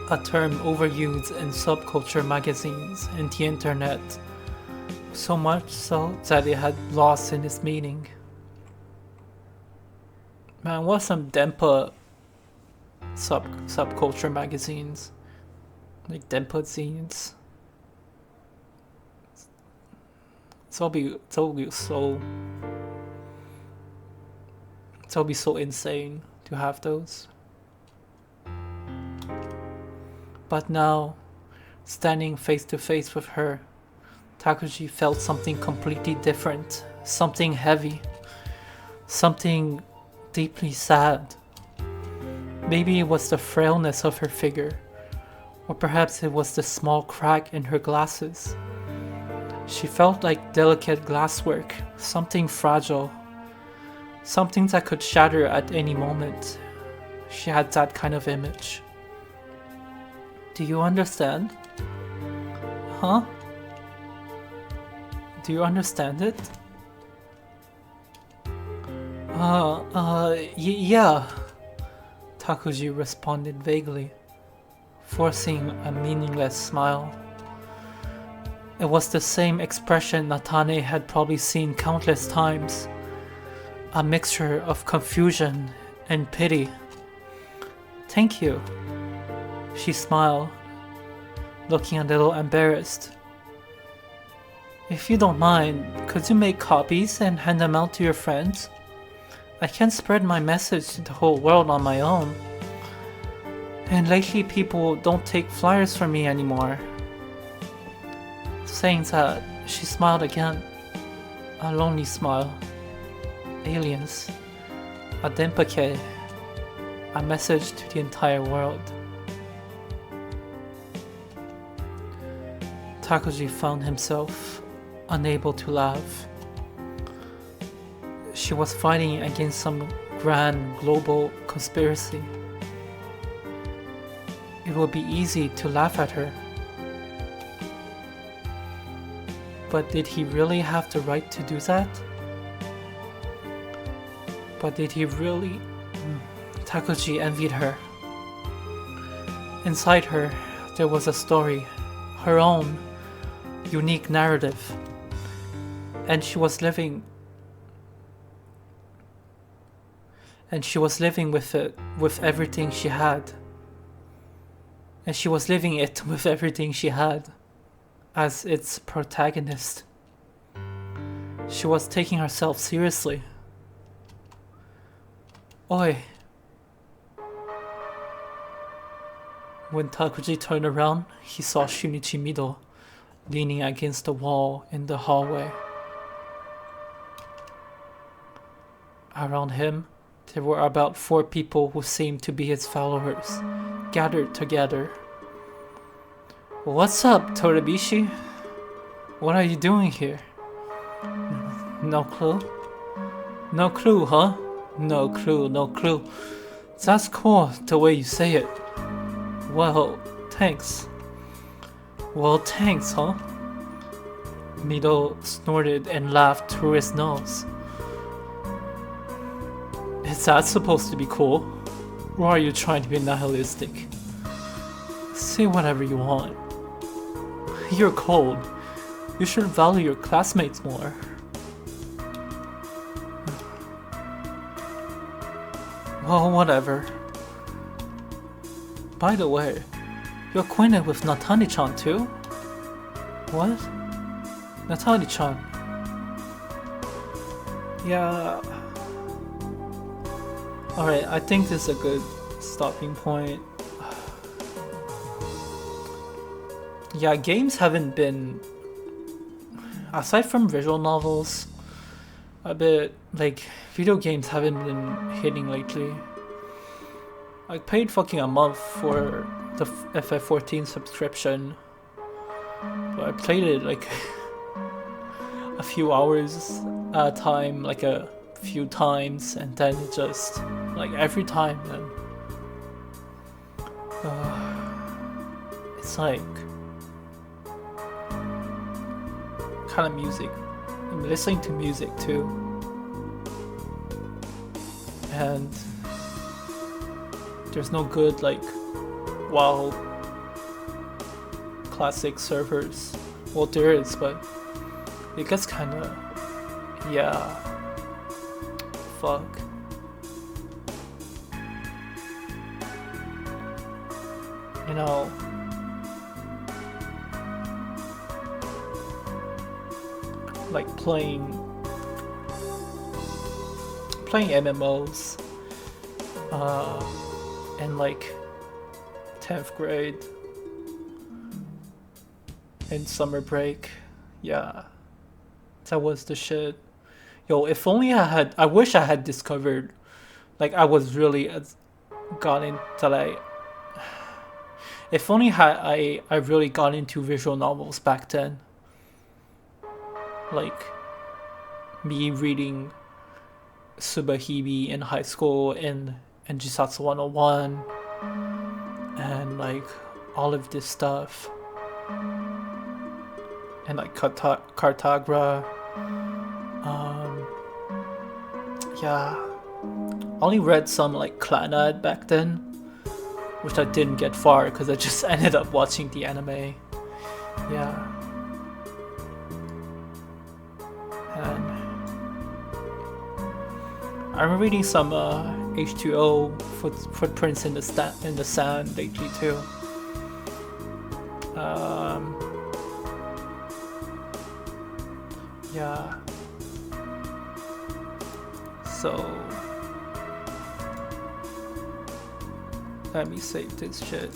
A term overused in subculture magazines and the internet, so much so that it had lost in its meaning. Man, what some denpa subculture magazines? Like denpa zines. It'll be so insane to have those. But now, standing face to face with her, Takuji felt something completely different, something heavy, something deeply sad. Maybe it was the frailness of her figure, or perhaps it was the small crack in her glasses. She felt like delicate glasswork, something fragile, something that could shatter at any moment. She had that kind of image. Do you understand? Huh? Do you understand it? Yeah. Takuji responded vaguely, forcing a meaningless smile. It was the same expression Natane had probably seen countless times. A mixture of confusion and pity. Thank you. She smiled, looking a little embarrassed. If you don't mind, could you make copies and hand them out to your friends? I can't spread my message to the whole world on my own. And lately people don't take flyers from me anymore. Saying that, she smiled again. A lonely smile. Aliens. A denpake. A message to the entire world. Takuji found himself unable to laugh. She was fighting against some grand global conspiracy. It would be easy to laugh at her. But did he really have the right to do that? But did he really? Takuji envied her. Inside her, there was a story, her own, unique narrative. And she was living with it, with everything she had. And she was living it with everything she had, as its protagonist. She was taking herself seriously. Oi. When Takuji turned around, he saw Shunichi Mido leaning against the wall in the hallway. Around him, there were about 4 people who seemed to be his followers, gathered together. What's up, Torabishi? What are you doing here? No clue? No clue, huh? No clue. That's cool, the way you say it. Well, thanks. Huh? Mido snorted and laughed through his nose. Is that supposed to be cool? Or are you trying to be nihilistic? Say whatever you want. You're cold. You should value your classmates more. Well, whatever. By the way, you're acquainted with Natani-chan too? What? Natani-chan. Yeah. Alright, I think this is a good stopping point. Yeah, games haven't been... Aside from visual novels, a bit like video games haven't been hitting lately. I paid fucking a month for the FF14 subscription, but I played it like a few hours at a time, like a few times, and then it just like every time then it's like kind of music. I'm listening to music too, and there's no good like WoW classic servers. Well, there is, but it gets kind of, yeah, fuck. You know, like playing MMOs in like 10th grade in summer break. Yeah, that was the shit. Yo, if only I wish I had discovered, like I was really got in that if only I really got into visual novels back then. Like me reading Subahibi in high school and Jisatsu 101 and like all of this stuff. And like Cartagra. Yeah. I only read some like Clannad back then, which I didn't get far because I just ended up watching the anime. Yeah. And I'm reading some H2O footprints in the sand lately too. Yeah. So let me save this shit.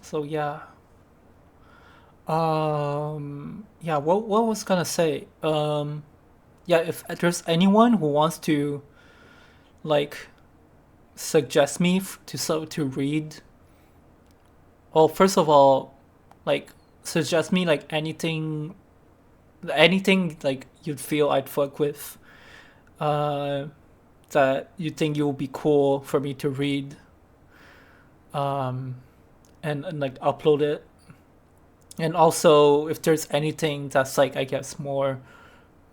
So yeah. Yeah, what was gonna say? Yeah, if there's anyone who wants to like suggest me to read, well, first of all, like suggest me like anything like you'd feel I'd fuck with, that you think it would be cool for me to read, and like upload it. And also if there's anything that's like, I guess, more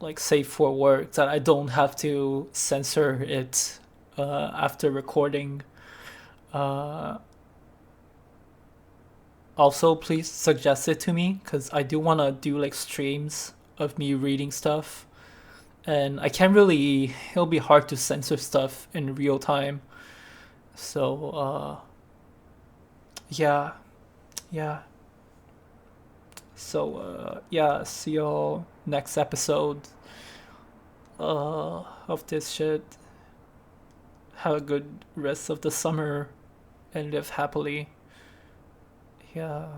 like safe for work, that I don't have to censor it after recording, also please suggest it to me, because I do want to do like streams of me reading stuff, and I can't really, it'll be hard to censor stuff in real time. So yeah. So yeah, see y'all next episode of this shit. Have a good rest of the summer and live happily. Yeah.